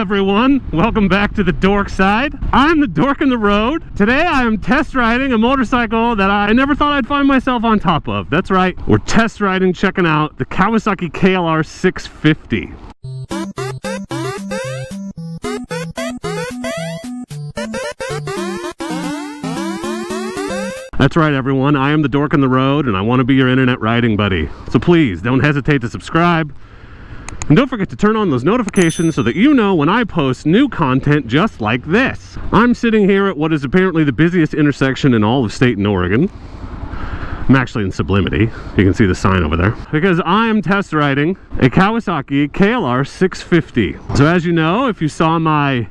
everyone, welcome back to the Dork side. I'm the Dork in the road. Today I am test riding a motorcycle that I never thought I'd find myself on top of. That's right, we're test riding, checking out the Kawasaki KLR 650. That's right, everyone, I am the Dork in the road and I want to be your internet riding buddy. So please don't hesitate to subscribe. And don't forget to turn on those notifications so that you know when I post new content just like this. I'm sitting here at what is apparently the busiest intersection in all of state in Oregon. I'm actually in Sublimity. You can see the sign over there. Because I am test riding a Kawasaki KLR 650. So as you know, if you saw my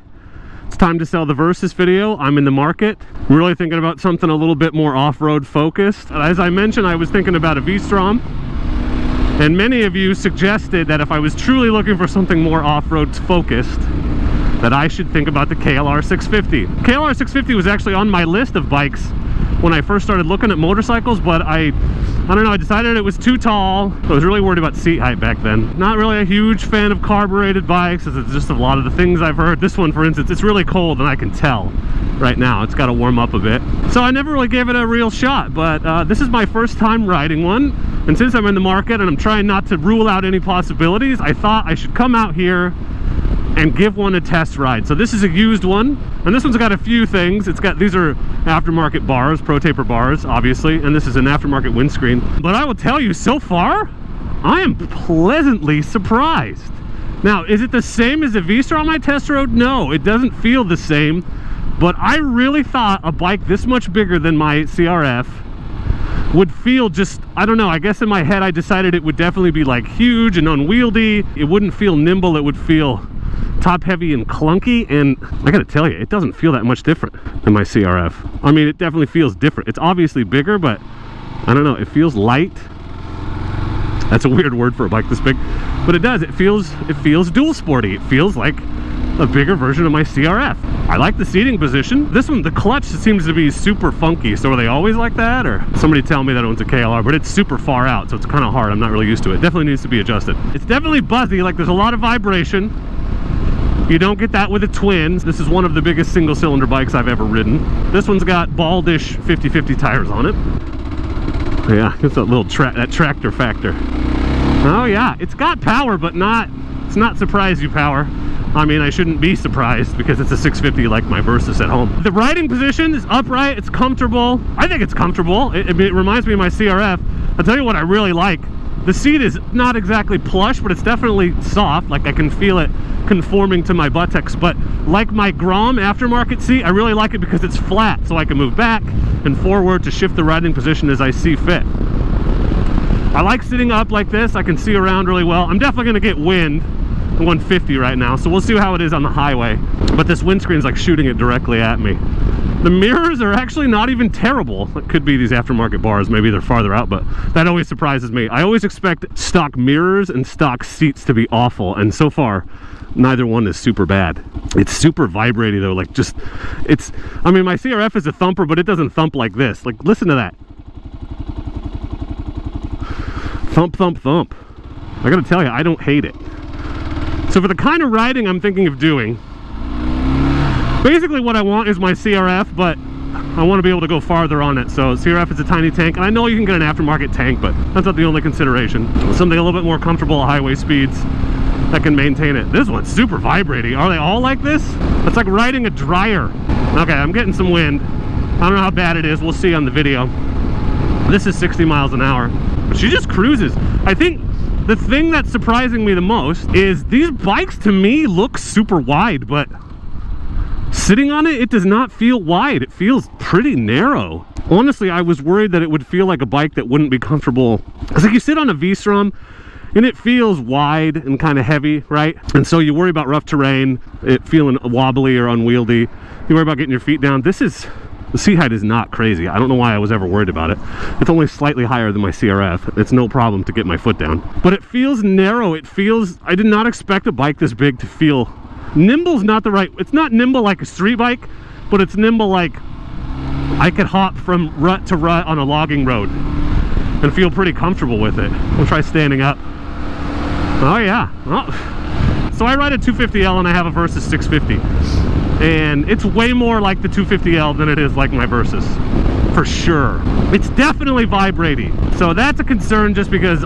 It's Time to Sell the Versys video, I'm in the market. I'm really thinking about something a little bit more off-road focused. As I mentioned, I was thinking about a V-Strom. And many of you suggested that if I was truly looking for something more off-road focused, that I should think about the KLR 650. KLR 650 was actually on my list of bikes when I first started looking at motorcycles, but I don't know, I decided it was too tall. I was really worried about seat height back then. Not really a huge fan of carbureted bikes, as it's just a lot of the things I've heard. This one, for instance, it's really cold and I can tell right now. It's got to warm up a bit. So I never really gave it a real shot, but this is my first time riding one. And since I'm in the market and I'm trying not to rule out any possibilities, I thought I should come out here and give one a test ride. So this is a used one, and this one's got a few things. It's got, these are aftermarket bars, pro taper bars, obviously, and this is an aftermarket windscreen. But I will tell you, so far, I am pleasantly surprised. Now, is it the same as the V-Strom I test rode? No, it doesn't feel the same, but I really thought a bike this much bigger than my CRF would feel just, I don't know, I guess in my head I decided it would definitely be like huge and unwieldy. It wouldn't feel nimble, it would feel top heavy and clunky, and I gotta tell you, it doesn't feel that much different than my CRF. I mean, it definitely feels different. It's obviously bigger, but I don't know, it feels light. That's a weird word for a bike this big, but it does. It feels dual sporty. It feels like a bigger version of my CRF. I like the seating position. This one, the clutch seems to be super funky. So are they always like that? Or somebody tell me that owns a KLR, but it's super far out, so it's kind of hard. I'm not really used to it. Definitely needs to be adjusted. It's definitely buzzy, like there's a lot of vibration. You don't get that with a twin. This is one of the biggest single-cylinder bikes I've ever ridden. This one's got baldish 50/50 tires on it. Yeah, it's that little that tractor factor. Oh yeah, it's got power, but it's not surprise you power. I mean, I shouldn't be surprised because it's a 650 like my Versys at home. The riding position is upright, it's comfortable. I think it's comfortable. It reminds me of my CRF. I'll tell you what I really like. The seat is not exactly plush, but it's definitely soft. Like I can feel it conforming to my buttocks. But like my Grom aftermarket seat, I really like it because it's flat, so I can move back and forward to shift the riding position as I see fit. I like sitting up like this. I can see around really well. I'm definitely going to get wind. 150 right now, so we'll see how it is on the highway, but this windscreen's like shooting it directly at me. The mirrors are actually not even terrible. It could be these aftermarket bars, maybe they're farther out, but that always surprises me. I always expect stock mirrors and stock seats to be awful, and so far neither one is super bad. It's super vibrating though, like just, I mean, my CRF is a thumper, but it doesn't thump like this. Like, listen to that. Thump, thump, thump. I gotta tell you, I don't hate it. So for the kind of riding I'm thinking of doing, basically what I want is my CRF, but I want to be able to go farther on it. So CRF is a tiny tank, and I know you can get an aftermarket tank, but that's not the only consideration. Something a little bit more comfortable at highway speeds that can maintain it. This one's super vibrating. Are they all like this? It's like riding a dryer. Okay, I'm getting some wind. I don't know how bad it is. We'll see on the video. This is 60 miles an hour, but she just cruises. I think the thing that's surprising me the most is these bikes to me look super wide, but sitting on it, it does not feel wide. It feels pretty narrow. Honestly, I was worried that it would feel like a bike that wouldn't be comfortable. It's like you sit on a V-Strom and it feels wide and kind of heavy, right? And so you worry about rough terrain, it feeling wobbly or unwieldy. You worry about getting your feet down. The seat height is not crazy. I don't know why I was ever worried about it. It's only slightly higher than my CRF. It's no problem to get my foot down. But it feels narrow. It feels, I did not expect a bike this big to feel, nimble's not the right, it's not nimble like a street bike, but it's nimble like I could hop from rut to rut on a logging road and feel pretty comfortable with it. We'll try standing up. Oh yeah. Oh. So I ride a 250L and I have a Versys 650. And it's way more like the 250L than it is like my Versys, for sure. It's definitely vibrating. So that's a concern, just because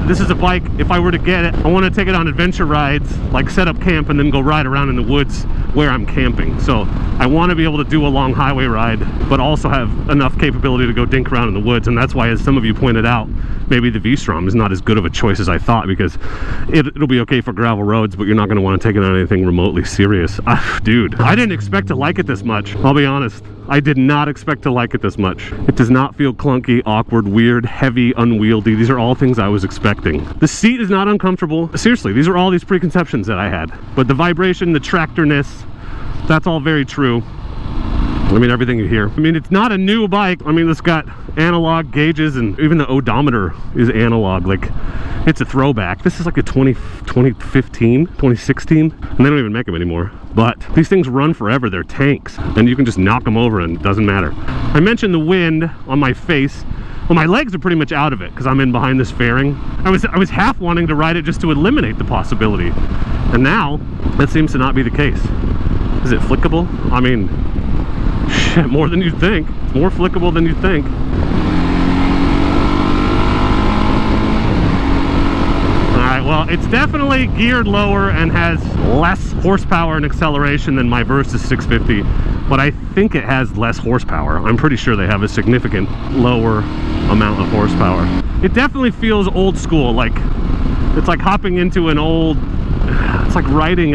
this is a bike, if I were to get it, I want to take it on adventure rides, like set up camp and then go ride around in the woods where I'm camping. So I want to be able to do a long highway ride, but also have enough capability to go dink around in the woods. And that's why, as some of you pointed out, maybe the V-Strom is not as good of a choice as I thought, because it'll be okay for gravel roads, but you're not going to want to take it on anything remotely serious. Dude, I didn't expect to like it this much. I'll be honest. I did not expect to like it this much. It does not feel clunky, awkward, weird, heavy, unwieldy. These are all things I was expecting. The seat is not uncomfortable. Seriously, these are all these preconceptions that I had. But the vibration, the tractorness, that's all very true. I mean, everything you hear. I mean, it's not a new bike. I mean, it's got analog gauges, and even the odometer is analog. Like, it's a throwback. This is like a 2015, 2016, and they don't even make them anymore. But these things run forever. They're tanks, and you can just knock them over and it doesn't matter. I mentioned the wind on my face. Well, my legs are pretty much out of it because I'm in behind this fairing. I was half wanting to ride it just to eliminate the possibility, and now that seems to not be the case. Is it flickable? I mean, shit, more than you'd think. It's more flickable than you'd think. Alright, well, it's definitely geared lower and has less horsepower and acceleration than my Versys 650, but I think it has less horsepower. I'm pretty sure they have a significant lower amount of horsepower. It definitely feels old school, like it's like hopping into an old, it's like riding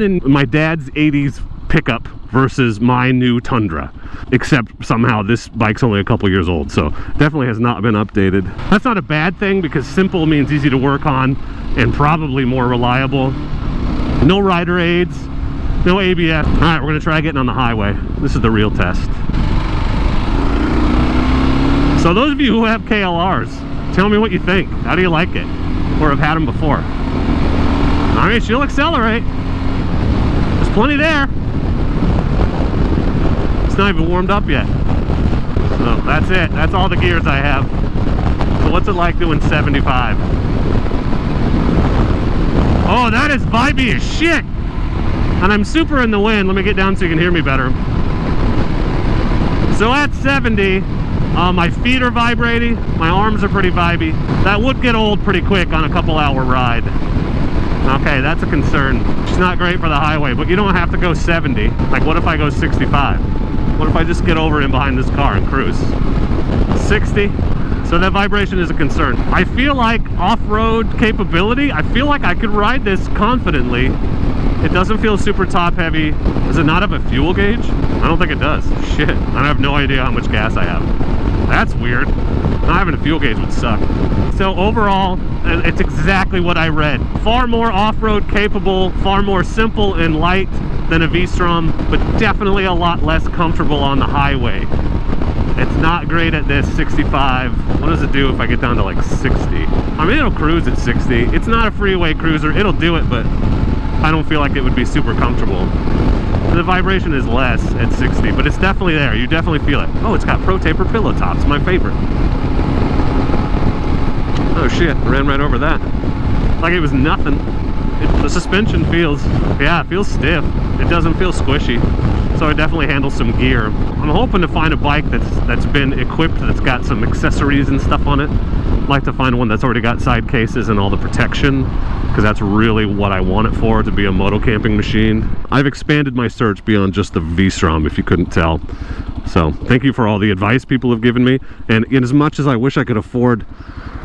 in my dad's 80s pickup versus my new Tundra, except somehow this bike's only a couple years old, so definitely has not been updated. That's not a bad thing, because simple means easy to work on and probably more reliable. No rider aids, no ABS. All right, we're gonna try getting on the highway. This is the real test. So those of you who have KLRs, tell me what you think. How do you like it? Or have had them before? I mean, she'll accelerate. There's plenty there. It's not even warmed up yet. So that's it. That's all the gears I have. So what's it like doing 75? Oh, that is vibey as shit. And I'm super in the wind. Let me get down so you can hear me better. So at 70, my feet are vibrating. My arms are pretty vibey. That would get old pretty quick on a couple-hour ride. Okay, that's a concern. It's not great for the highway, but you don't have to go 70. Like, what if I go 65? What if I just get over in behind this car and cruise? 60? So that vibration is a concern. I feel like off-road capability, I feel like I could ride this confidently. It doesn't feel super top heavy. Does it not have a fuel gauge? I don't think it does. Shit, I have no idea how much gas I have. That's weird. Not having a fuel gauge would suck. So overall, it's exactly what I read. Far more off-road capable, far more simple and light than a V-Strom, but definitely a lot less comfortable on the highway. It's not great at this 65. What does it do if I get down to like 60? I mean, it'll cruise at 60. It's not a freeway cruiser. It'll do it, but I don't feel like it would be super comfortable. The vibration is less at 60, but it's definitely there. You definitely feel it. Oh, it's got Pro Taper pillow tops, my favorite. Oh shit, I ran right over that. Like it was nothing. The suspension feels, yeah, it feels stiff. It doesn't feel squishy. So it definitely handles some gear. I'm hoping to find a bike that's been equipped, that's got some accessories and stuff on it. I'd like to find one that's already got side cases and all the protection, because that's really what I want it for, to be a moto camping machine. I've expanded my search beyond just the V-Strom, if you couldn't tell. So thank you for all the advice people have given me. And in as much as I wish I could afford,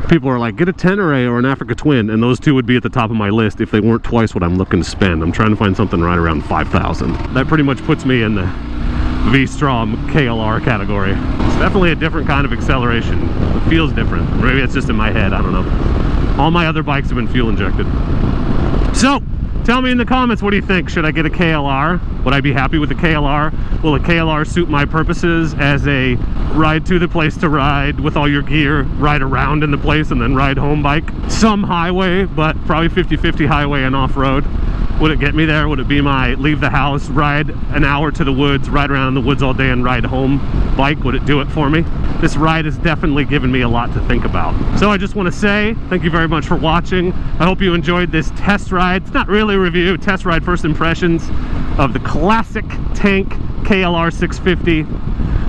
people are like, get a Tenere or an Africa Twin, and those two would be at the top of my list if they weren't twice what I'm looking to spend. I'm trying to find something right around 5,000. That pretty much puts me in the V-Strom KLR category. It's definitely a different kind of acceleration. It feels different. Maybe it's just in my head, I don't know. All my other bikes have been fuel injected. So, tell me in the comments, what do you think? Should I get a KLR? Would I be happy with the KLR? Will a KLR suit my purposes as a ride to the place to ride with all your gear, ride around in the place and then ride home bike? Some highway, but probably 50-50 highway and off-road. Would it get me there? Would it be my leave the house, ride an hour to the woods, ride around in the woods all day and ride home bike? Would it do it for me? This ride has definitely given me a lot to think about. So I just want to say thank you very much for watching. I hope you enjoyed this test ride. It's not really a review, test ride, first impressions of the classic tank KLR 650.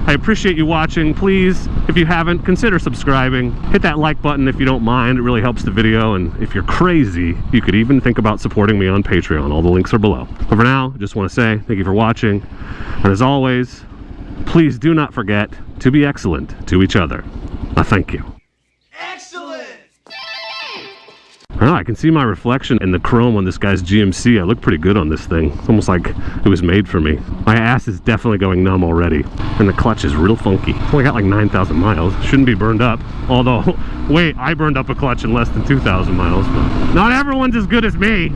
I appreciate you watching. Please, if you haven't, consider subscribing. Hit that like button if you don't mind. It really helps the video. And if you're crazy, you could even think about supporting me on Patreon. All the links are below. But for now, I just want to say thank you for watching. And as always, please do not forget to be excellent to each other. Thank you. Oh, I can see my reflection in the chrome on this guy's GMC. I look pretty good on this thing. It's almost like it was made for me. My ass is definitely going numb already. And the clutch is real funky. It's only got like 9,000 miles. Shouldn't be burned up. Although, wait, I burned up a clutch in less than 2,000 miles. But not everyone's as good as me.